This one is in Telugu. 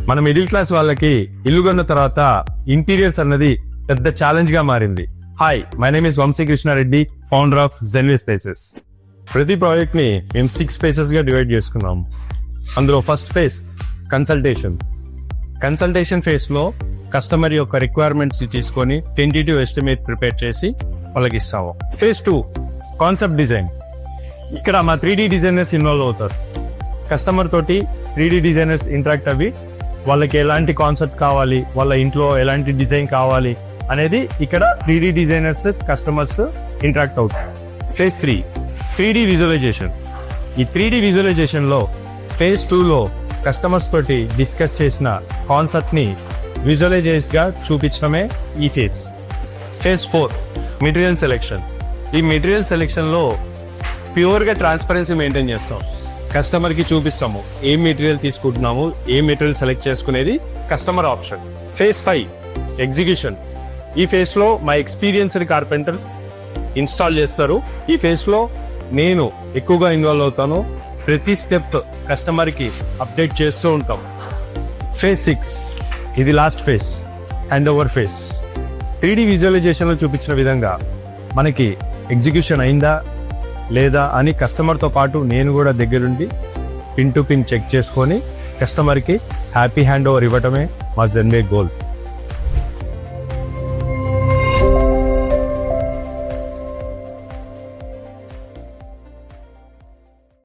మన మిడిల్ క్లాస్ వాళ్ళకి ఇల్లు కొన్న తర్వాత ఇంటీరియర్స్ అన్నది పెద్ద ఛాలెంజ్ గా మారింది. Hi, my name is Vamsi Krishna Reddy, founder of Zenway Spaces. ప్రతి ప్రాజెక్ట్ ని మేము 6 phases గా డివైడ్ చేసుకున్నాం. అందులో ఫస్ట్ ఫేజ్ కన్సల్టేషన్ ఫేజ్ లో కస్టమర్ యొక్క రిక్వైర్మెంట్స్ తీసుకొని టెంటేటివ్ ఎస్టిమేట్ ప్రిపేర్ చేసి వాళ్ళకి ఇస్తాము. Phase 2 concept design. ఇక్కడ మా 3D డిజైనర్స్ ఇన్వాల్వ్ అవుతారు. కస్టమర్ తోటి 3D డిజైనర్స్ ఇంటరాక్ట్ అవ్వి వాళ్ళకి ఎలాంటి కాన్సెప్ట్ కావాలి, వాళ్ళ ఇంట్లో ఎలాంటి డిజైన్ కావాలి అనేది ఇక్కడ 3D డిజైనర్స్ కస్టమర్స్ ఇంటరాక్ట్ అవుతారు. Phase 3 visualization. ఈ 3D విజువలైజేషన్ లో ఫేజ్ 2 లో కస్టమర్స్ తోటి డిస్కస్ చేసిన కాన్సెప్ట్ ని విజువలైజ్ గా చూపించడమే ఈ ఫేజ్. Phase 4 material selection. ఈ మెటీరియల్ సెలెక్షన్ లో ప్యూర్ గా ట్రాన్స్పరెన్సీ మెయింటైన్ చేస్తాం. కస్టమర్ కి చూపిస్తాము ఏం మెటీరియల్ తీసుకుంటున్నాము, ఏ మెటీరియల్ సెలెక్ట్ చేసుకునేది కస్టమర్ ఆప్షన్. Phase 5 execution. ఈ ఫేజ్ లో మా ఎక్స్పీరియన్స్డ్ కార్పెంటర్స్ ఇన్స్టాల్ చేస్తారు. ఈ ఫేజ్ లో నేను ఎక్కువగా ఇన్వాల్వ్ అవుతాను. ప్రతి స్టెప్ కస్టమర్ కి అప్డేట్ చేస్తూ ఉంటాం. ఫేజ్ 6 ఇది last phase, hand over phase. 3D visualization లో చూపించిన విధంగా మనకి ఎగ్జిక్యూషన్ అయిందా లేదా అని కస్టమర్తో పాటు నేను కూడా దగ్గరుండి పిన్ టు పిన్ చెక్ చేసుకొని కస్టమర్కి హ్యాపీ హ్యాండ్ ఓవర్ ఇవ్వటమే మా జెన్వే గోల్.